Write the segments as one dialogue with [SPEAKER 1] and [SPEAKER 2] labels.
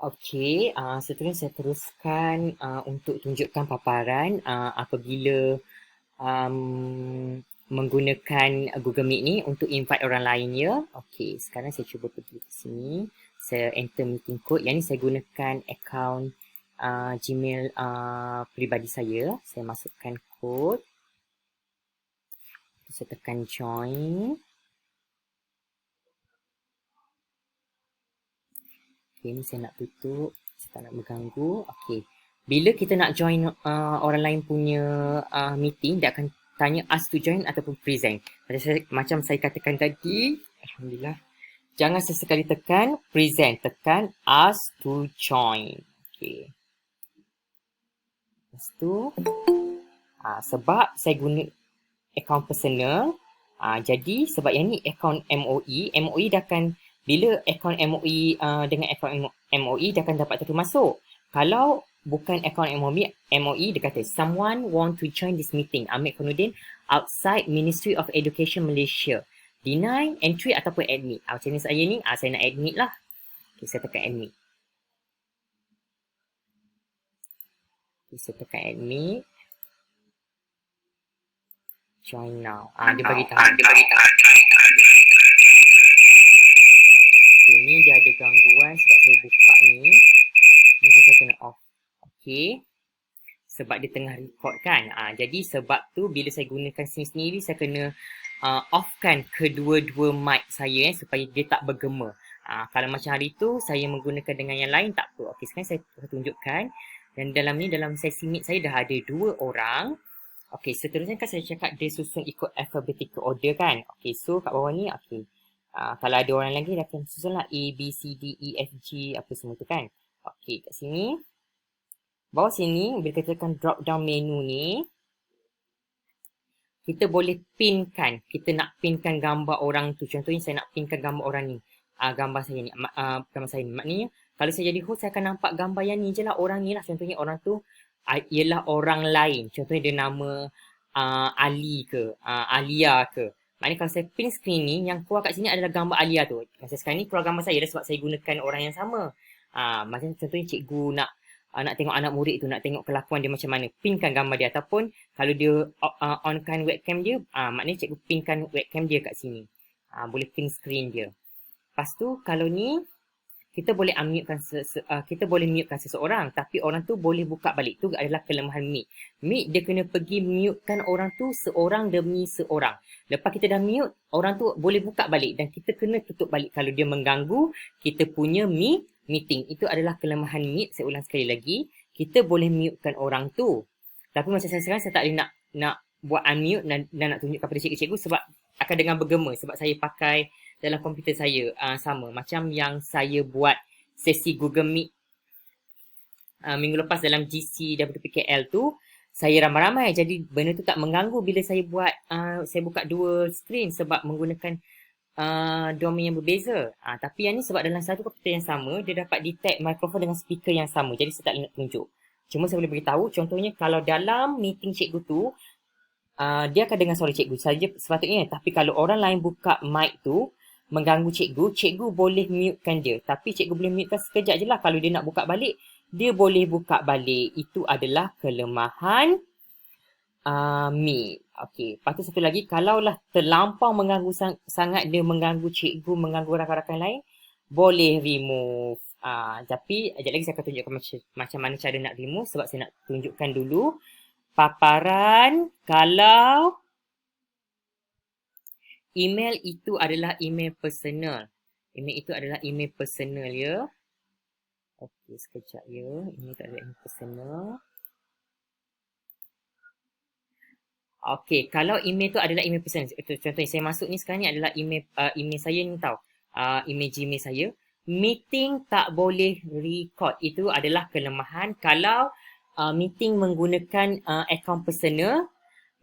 [SPEAKER 1] Okey, seterusnya saya teruskan untuk tunjukkan paparan apabila um, menggunakan Google Meet ni untuk invite orang lain ya. Okey, sekarang saya cuba pergi ke sini. Saya enter meeting code. Yang ni saya gunakan akaun Gmail peribadi saya. Saya masukkan kod. Saya tekan join. Okay, ni saya nak tutup. Saya tak nak mengganggu. Okay. Bila kita nak join orang lain punya meeting, dia akan tanya ask to join ataupun present. Macam saya katakan tadi, Alhamdulillah. Jangan sesekali tekan present. Tekan ask to join. Okay. Lepas tu, sebab saya guna akaun personal, jadi sebab yang ni akaun MOE dah akan bila akaun MOE dengan akaun MOE dia akan dapat termasuk. Kalau bukan akaun MOE dia kata someone want to join this meeting. Ahmad Khairuddin outside Ministry of Education Malaysia. Deny entry ataupun admit. Macam ni saya ni, saya nak admit lah. Okay, saya tekan admit. Okay, saya tekan admit. Join now. Dia bagi tahu. Okay, ni dia ada gangguan sebab saya buka ni. Ni saya kena off. Okay. Sebab dia tengah record kan. Jadi sebab tu bila saya gunakan sini sendiri, saya kena offkan kedua-dua mic saya supaya dia tak bergema. Kalau macam hari tu, saya menggunakan dengan yang lain tak apa. Okay, sekarang saya tunjukkan. Dan dalam ni, dalam sesi meet saya dah ada 2 orang. Okay, seterusnya kan saya cakap dia susun ikut alphabetical order kan. Okay, so kat bawah ni, okay. Kalau ada orang lagi, dia akan susun lah A, B, C, D, E, F, G, apa semua tu kan. Okay, kat sini. Bawah sini, bila kita tekan drop down menu ni, kita boleh pinkan. Kita nak pinkan gambar orang tu. Contohnya saya nak pinkan gambar orang ni. Gambar saya ni. Gambar saya ni. Maknanya, kalau saya jadi host, saya akan nampak gambar yang ni je lah. Orang ni lah. Contohnya orang tu ialah orang lain. Contohnya dia nama Ali ke, Alia ke. Maknanya kalau saya print screen ni, yang keluar kat sini adalah gambar Alia tu. Saya sekarang ni keluar gambar saya dah sebab saya gunakan orang yang sama. Macam contohnya cikgu nak tengok anak murid tu, nak tengok kelakuan dia macam mana. Pinkan gambar dia. Ataupun kalau dia onkan webcam dia, maknanya cikgu pinkan webcam dia kat sini. Boleh pin screen dia. Lepas tu kalau ni, kita boleh mutekan seseorang, tapi orang tu boleh buka balik. Tu adalah kelemahan Meet. Meet dia kena pergi mutekan orang tu seorang demi seorang. Lepas kita dah mute, orang tu boleh buka balik dan kita kena tutup balik kalau dia mengganggu kita punya meeting. Itu adalah kelemahan Meet. Saya ulang sekali lagi, kita boleh mutekan orang tu. Tapi macam saya sekarang, saya tak boleh nak buat unmute dan nak tunjuk kepada cikgu-cikgu sebab akan dengan bergema sebab saya pakai dalam komputer saya sama macam yang saya buat sesi Google Meet minggu lepas dalam GC WPKL tu, saya ramai-ramai jadi benda tu tak mengganggu bila saya buat saya buka dua screen sebab menggunakan domain yang berbeza. Tapi yang ni sebab dalam satu komputer yang sama, dia dapat detect mikrofon dengan speaker yang sama, jadi saya tak ingat tunjuk. Cuma saya boleh beritahu, contohnya kalau dalam meeting cikgu tu dia akan dengar suara cikgu saja sepatutnya, tapi kalau orang lain buka mic tu mengganggu cikgu, cikgu boleh mutekan dia. Tapi cikgu boleh mutekan sekejap je lah. Kalau dia nak buka balik, dia boleh buka balik. Itu adalah kelemahan Meet. Okey, lepas tu satu lagi, kalaulah terlampau mengganggu sangat, dia mengganggu cikgu, mengganggu rakan-rakan lain, boleh remove. Tapi sekejap lagi saya akan tunjukkan macam mana cara nak remove sebab saya nak tunjukkan dulu paparan kalau email itu adalah email personal. Email itu adalah email personal ya. Okey, sekejap ya. Ini tak ada email personal. Okey, kalau email tu adalah email personal. Contohnya saya masuk ni sekarang ni adalah email saya ni tau. Email Gmail saya. Meeting tak boleh record. Itu adalah kelemahan. Kalau meeting menggunakan akaun personal,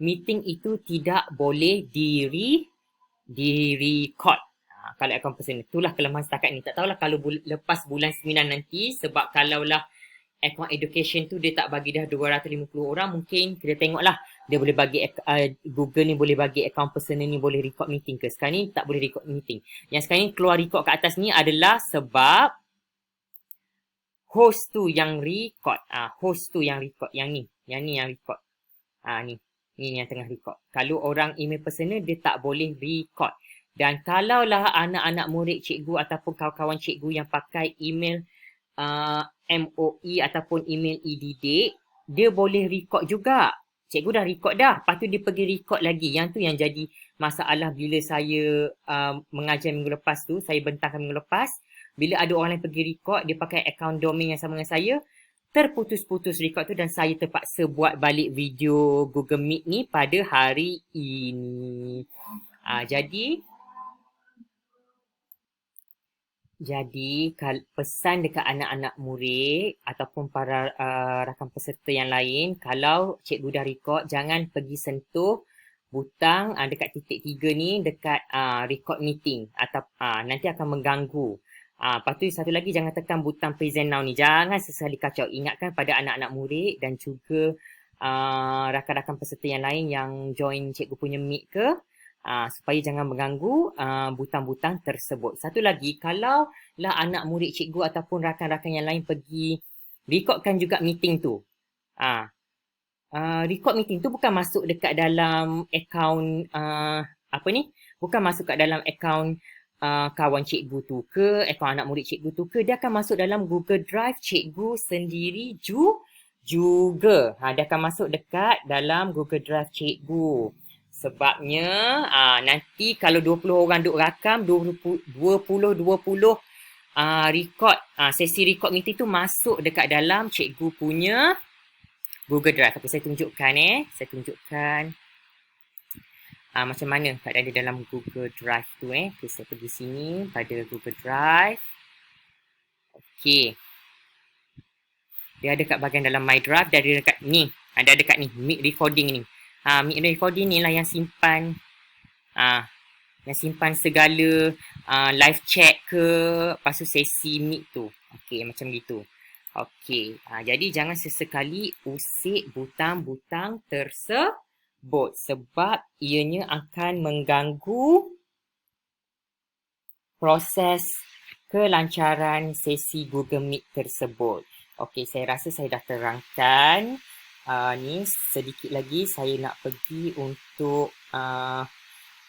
[SPEAKER 1] meeting itu tidak boleh di-record. Kalau akaun personal. Itulah kelemahan setakat ni. Tak tahulah kalau lepas bulan 9 nanti, sebab kalaulah akaun education tu dia tak bagi dah 250 orang, mungkin kita tengoklah dia boleh bagi Google ni boleh bagi akaun personal ni boleh record meeting ke. Sekarang ni tak boleh record meeting. Yang sekarang ni keluar record kat atas ni adalah sebab host tu yang record. Host tu yang record. Yang ni yang record. Ni yang tengah record. Kalau orang email personal, dia tak boleh record. Dan kalaulah anak-anak murid cikgu ataupun kawan-kawan cikgu yang pakai email MOE ataupun email e-didik, dia boleh record juga. Cikgu dah record dah. Lepas tu dia pergi record lagi. Yang tu yang jadi masalah bila saya mengajar minggu lepas tu. Saya bentangkan minggu lepas. Bila ada orang lain pergi record, dia pakai akaun domain yang sama dengan saya. Terputus-putus record tu dan saya terpaksa buat balik video Google Meet ni pada hari ini. Jadi pesan dekat anak-anak murid ataupun para rakan peserta yang lain, kalau cikgu dah record, jangan pergi sentuh butang dekat titik 3 ni dekat record meeting atau nanti akan mengganggu. Lepas tu satu lagi, jangan tekan butang present now ni. Jangan sesekali kacau. Ingatkan pada anak-anak murid dan juga rakan-rakan peserta yang lain yang join cikgu punya meet ke, supaya jangan mengganggu butang-butang tersebut. Satu lagi, kalau lah anak murid cikgu ataupun rakan-rakan yang lain pergi recordkan juga meeting tu. Record meeting tu bukan masuk dekat dalam akaun bukan masuk kat dalam akaun kawan cikgu tu ke, akaun anak murid cikgu tu ke, dia akan masuk dalam Google Drive cikgu sendiri juga. Dia akan masuk dekat dalam Google Drive cikgu. Sebabnya nanti kalau 20 orang duk rakam, 20 record, sesi record meeting tu masuk dekat dalam cikgu punya Google Drive. Okay, saya tunjukkan Saya tunjukkan macam mana keadaan dia dalam Google Drive tu Okay, saya pergi sini pada Google Drive. Okay. Dia ada kat bahagian dalam My Drive, dia ada dekat ni. Ada dekat ni, Meet Recording ni. Meet Recording ni lah yang simpan segala live chat ke, lepas tu sesi meet tu. Okay, macam gitu. Okay, jadi jangan sesekali usik butang-butang tersebut sebab ianya akan mengganggu proses kelancaran sesi Google Meet tersebut. Okay, saya rasa saya dah terangkan. Ni sedikit lagi saya nak pergi untuk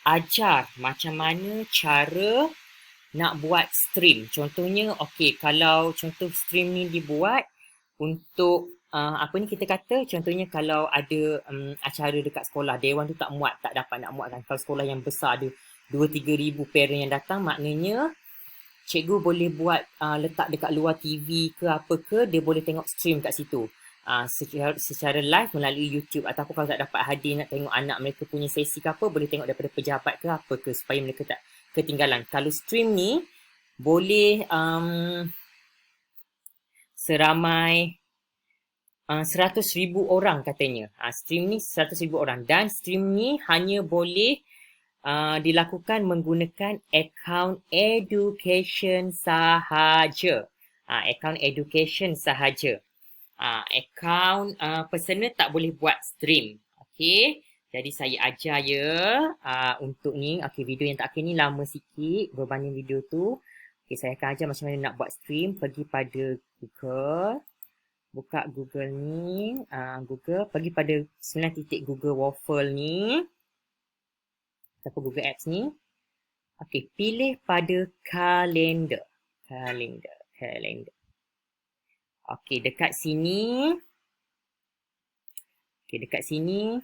[SPEAKER 1] ajar macam mana cara nak buat stream. Contohnya, okay, kalau contoh stream ni dibuat untuk kita kata, contohnya kalau ada acara dekat sekolah, dewan tu tak dapat nak muat kan. Kalau sekolah yang besar ada 2-3 ribu parent yang datang, maknanya cikgu boleh buat letak dekat luar TV ke apa ke, dia boleh tengok stream kat situ. Secara live melalui YouTube, ataupun kalau tak dapat hadir nak tengok anak mereka punya sesi ke apa, boleh tengok daripada pejabat ke apa ke, supaya mereka tak ketinggalan. Kalau stream ni boleh seramai 100,000 orang katanya. Stream ni 100,000 orang, dan stream ni hanya boleh dilakukan menggunakan akaun education sahaja. Akaun education sahaja. Akaun personal tak boleh buat stream. Okay. Jadi saya ajar untuk ni. Okay, video yang terakhir ni lama sikit berbanding video tu. Okay, saya akan ajar macam mana nak buat stream. Pergi pada Google. Buka Google ni. Google. Pergi pada 9 Google Waffle ni. Ataupun Google Apps ni. Okay, pilih pada kalender. Kalender. Okay, dekat sini. Okay, dekat sini.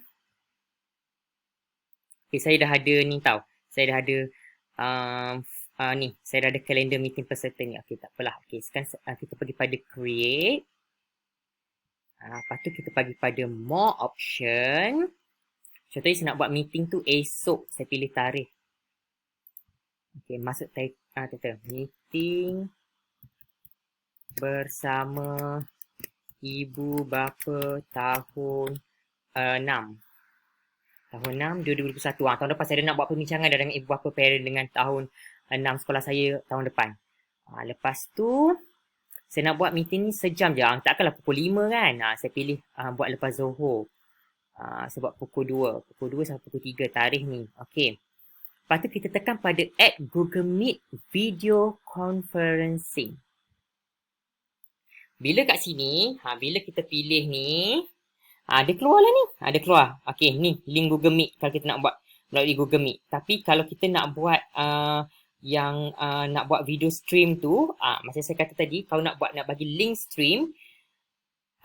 [SPEAKER 1] Okay, saya dah ada ni tau. Saya dah ada ni. Saya dah ada kalender meeting peserta ni. Okay, tak apalah. Okay, sekarang kita pergi pada create. Lepas tu kita pergi pada more option. Contohnya saya nak buat meeting tu esok. Saya pilih tarikh. Okay, masuk title. Meeting bersama ibu bapa tahun 6. Tahun 6, 2021. Tahun depan saya nak buat perbincangan dengan ibu bapa parent dengan tahun 6 sekolah saya tahun depan. Lepas tu, saya nak buat meeting ni sejam je. Takkanlah pukul 5 kan. Saya pilih buat lepas Zohor. Saya buat pukul 2. Pukul 2 sampai pukul 3 tarikh ni. Okay. Lepas tu kita tekan pada Add Google Meet Video Conferencing. Bila kat sini, bila kita pilih ni, dia keluar lah ni. Dia keluar. Okey, ni link Google Meet kalau kita nak buat melalui Google Meet. Tapi kalau kita nak buat nak buat video stream tu, macam saya kata tadi, kalau nak bagi link stream,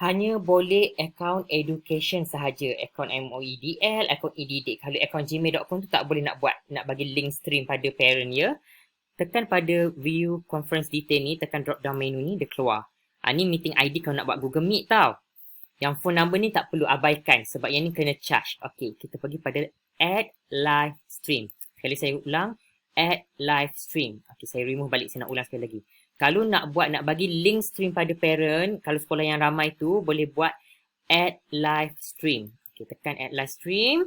[SPEAKER 1] hanya boleh akaun education sahaja. Akaun MOEDL, akaun EDD. Kalau akaun gmail.com tu tak boleh nak bagi link stream pada parent ya. Tekan pada view conference detail ni, tekan drop down menu ni, dia keluar. Ni meeting ID kalau nak buat Google Meet tau. Yang phone number ni tak perlu abaikan sebab yang ni kena charge. Okey, kita pergi pada add live stream. Sekali saya ulang, add live stream. Okey, saya remove balik, saya nak ulang sekali lagi. Kalau nak bagi link stream pada parent, kalau sekolah yang ramai tu boleh buat add live stream. Okey, tekan add live stream.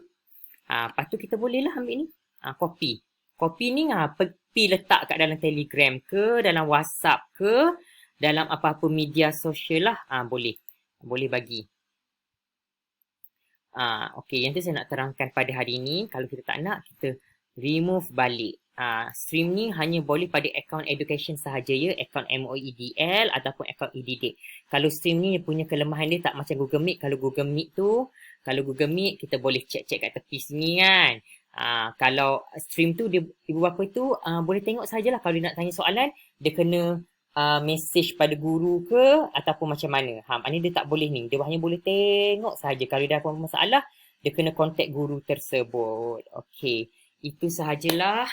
[SPEAKER 1] Lepas tu kita bolehlah ambil ni. Copy. Copy ni pergi letak kat dalam Telegram ke, dalam WhatsApp ke, dalam apa-apa media sosial lah. Boleh. Boleh bagi. Okey, yang tu saya nak terangkan pada hari ini. Kalau kita tak nak, kita remove balik. Stream ni hanya boleh pada akaun education sahaja ya, akaun MOEDL ataupun akaun EDD. Kalau stream ni punya kelemahan dia tak macam Google Meet. Kalau Google Meet kita boleh cek-cek kat tepi sini kan. Kalau stream tu ibu bapa tu boleh tengok sajalah. Kalau dia nak tanya soalan, dia kena message pada guru ke ataupun macam mana. Maknanya dia tak boleh ni. Dia hanya boleh tengok saja. Kalau dia ada masalah, dia kena contact guru tersebut. Okey, itu sahajalah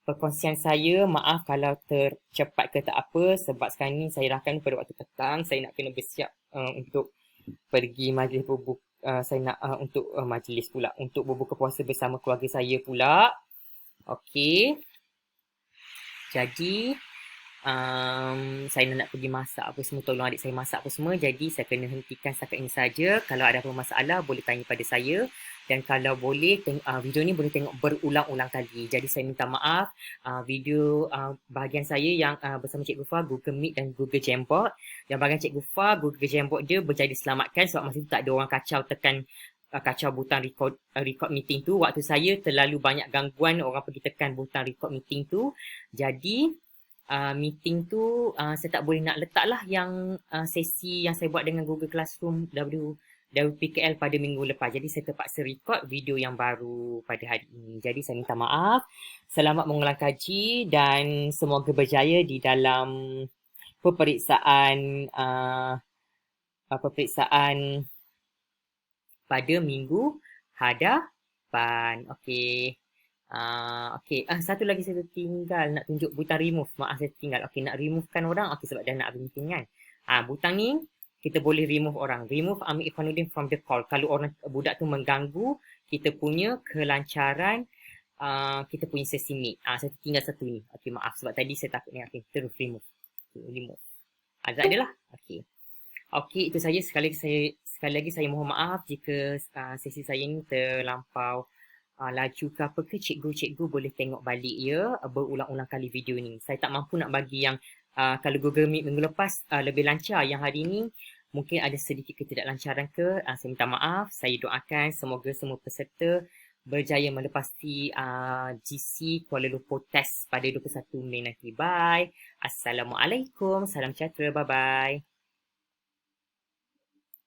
[SPEAKER 1] perkongsian saya. Maaf kalau tercepat ke tak apa sebab sekarang ni saya rakam pada waktu petang. Saya nak kena bersiap untuk pergi majlis saya nak untuk majlis pula, untuk berbuka puasa bersama keluarga saya pula. Okey. Jadi saya nak pergi masak apa semua, tolong adik saya masak apa semua. Jadi saya kena hentikan setakat ini saja. Kalau ada apa masalah boleh tanya pada saya. Dan kalau boleh, video ni boleh tengok berulang-ulang kali. Jadi saya minta maaf, video bahagian saya yang bersama Cikgu Fah, Google Meet dan Google Jamboard. Yang bahagian Cikgu Fah, Google Jamboard dia berjaya diselamatkan sebab masa tu tak ada orang kacau butang record meeting tu. Waktu saya terlalu banyak gangguan, orang pergi tekan butang record meeting tu. Jadi meeting tu saya tak boleh nak letak lah yang sesi yang saya buat dengan Google Classroom WPKL pada minggu lepas. Jadi saya terpaksa record video yang baru pada hari ini. Jadi saya minta maaf. Selamat mengulang kaji dan semoga berjaya di dalam peperiksaan pada minggu hadapan. Okey. Okey. Satu lagi saya tinggal nak tunjuk butang remove. Maaf saya tinggal. Okey, nak removekan orang. Okey, sebab dah nak meeting kan. Butang ni kita boleh remove orang. Remove Amir Irfanuddin from the call. Kalau budak tu mengganggu kita punya kelancaran kita punya sesi meet. Saya tinggal satu ni. Okey, maaf sebab tadi saya takut ni. Okey, terus remove. Okay, remove. Tak adalah. Okey. Okey, itu saja. Sekali lagi saya mohon maaf jika sesi saya ni terlampau laju ke apa ke. Cikgu boleh tengok balik ya, berulang-ulang kali video ni. Saya tak mampu nak bagi yang kalau Google Meet minggu lepas lebih lancar. Yang hari ni mungkin ada sedikit ketidaklancaran ke. Saya minta maaf. Saya doakan semoga semua peserta berjaya melepasi GC Kuala Lumpur test pada 21 Mei nanti. Bye. Assalamualaikum. Salam sejahtera. Bye-bye.